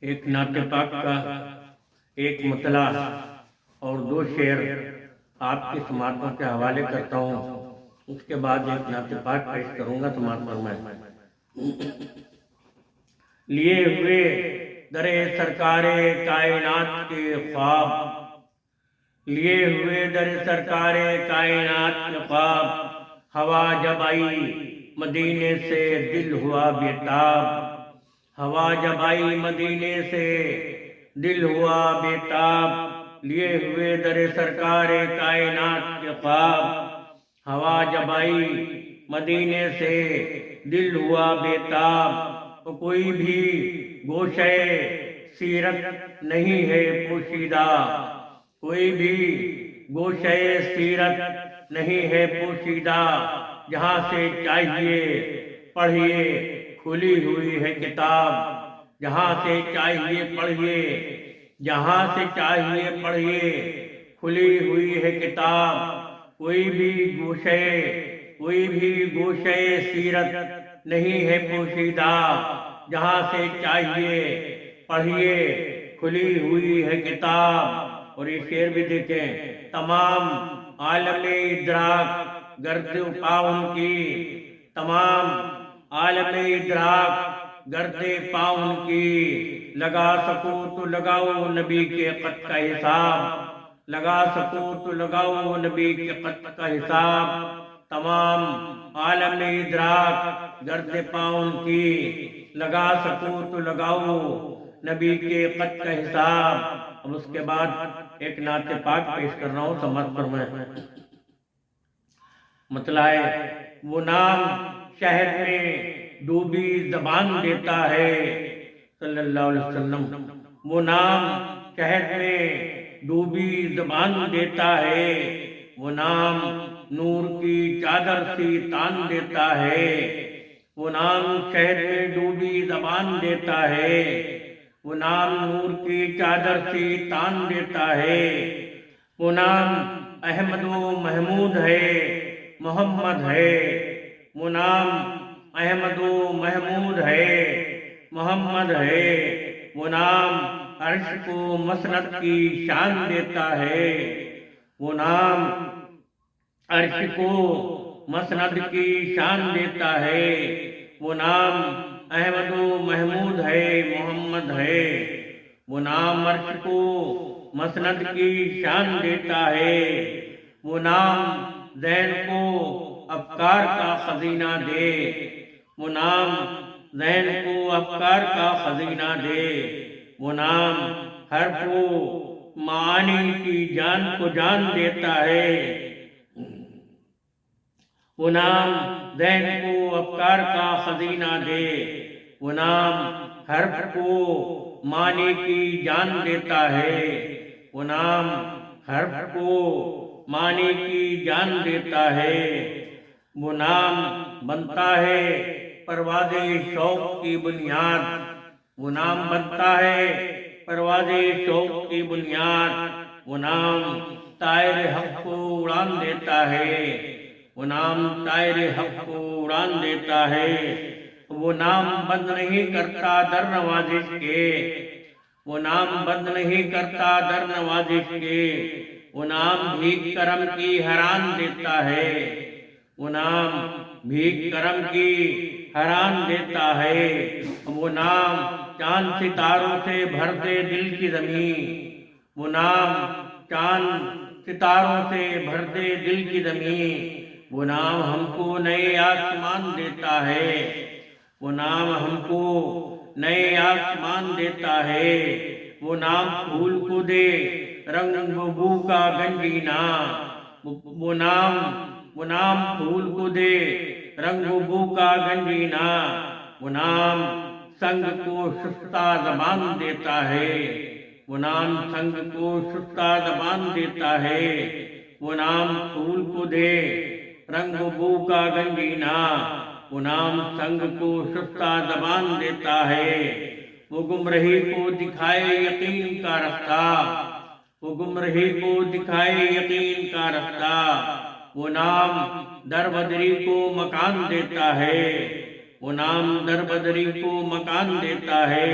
ایک نعت پاک کا ایک مطلع اور دو شعر آپ کی سماعتوں کے حوالے کرتا ہوں، اس کے بعد ایک نعت پاک پیش کروں گا سماعت فرمائیں۔ لیے ہوئے در سرکار کائنات کے خواب، لیے ہوئے در سرکار کائنات کے خواب، ہوا جب آئی مدینے سے دل ہوا بےتاب، ہوا جب آئی مدینے سے دل ہوا بےتاب، لیے ہوئے در سرکار کائنات کے خواب، ہوا جب آئی مدینے سے دل ہوا بےتاب، تو کوئی بھی گوشے سیرت نہیں ہے پوشیدہ، کوئی بھی گوشے سیرت نہیں ہے پوشیدہ، جہاں سے چاہیے پڑھیے کھلی ہوئی ہے کتاب، جہاں سے چاہیے پڑھیے، جہاں سے چاہیے پڑھیے کھلی ہوئی ہے کتاب، کوئی بھی گوشے سیرت نہیں ہے پوشیدہ، جہاں سے چاہیے پڑھیے کھلی ہوئی ہے کتاب۔ اور یہ شعر بھی دیکھیں، تمام عالم ادراک گرد پاؤں کی، تمام عالم ادراک گرد پاؤں کی، لگا سکو تو لگاؤ نبی کے خط کا حساب، لگا سکو تو لگاؤ نبی کے خط کا حساب، تمام عالم ادراک گرد پاؤں کی، لگا سکو تو لگاؤ نبی کے خط کا حساب۔ اب اس کے بعد ایک نعت پاک پیش کر رہا ہوں، سماعت فرمائیں۔ مطلع ہے، وہ نام شہد میں ڈوبی زبان دیتا ہے، صلی اللہ علیہ وسلم، وہ نام شہد میں ڈوبی زبان دیتا ہے، وہ نام نور کی چادر سی تان دیتا ہے، وہ نام شہد میں ڈوبی زبان دیتا ہے، وہ نام نور کی چادر سی تان دیتا ہے، وہ نام احمد و محمود ہے، محمد ہے، وہ نام احمد و محمود ہے، محمد ہے، وہ نام عرش کو مسند کی شان دیتا ہے، وہ نام عرش کو مسند کی شان دیتا ہے، وہ نام احمد و محمود ہے، محمد ہے، وہ نام عرش کو مسند کی شان دیتا ہے، وہ نام ذہن کو افکار کا خزینہ دے، وہ نام ذہن کو افکار کا خزینہ دے، وہ نام حرف و معانی کی جان کو جان دیتا ہے، وہ نام ذہن کو افکار کا خزینہ دے، وہ نام حرف کو معنی کی جان دیتا ہے، وہ نام حرف کو معنی کی جان دیتا ہے، وہ نام بنتا ہے پرواز شوق کی بنیاد، وہ نام بنتا ہے پرواز شوق کی بنیاد، وہ نام طائر حق کو اڑان دیتا ہے، وہ نام طائر حق کو اڑان دیتا ہے، وہ نام بند نہیں کرتا در نوازش کے، وہ نام بند نہیں کرتا در نوازش کے، وہ نام بھیک کرم کی حیران دیتا ہے، وہ نام بھیک کرم کی حیران دیتا ہے، وہ نام چاند ستاروں سے بھر دے دل کی زمین، وہ نام چاند ستاروں سے بھر دے دل کی زمین، وہ نام ہم کو نئے آسمان دیتا ہے، وہ نام ہم کو نئے آسمان دیتا ہے، وہ نام پھول کو دے رنگ و بو کا گنجینا، وہ نام پھول کو دے رنگ و بو کا گنجینا، وہ نام سنگ کو شستہ زبان دیتا ہے، وہ نام سنگ کو شستہ زبان دیتا ہے، وہ نام پھول کو دے رنگ و بو کا گنجینا، وہ نام سنگ کو شستہ زبان دیتا ہے، وہ گمرہی کو دکھائے یقین کا رستہ، وہ گمرہی کو دکھائے یقین کا رستہ، وہ نام در بدری کو مکان دیتا ہے، وہ نام در بدری کو مکان دیتا ہے،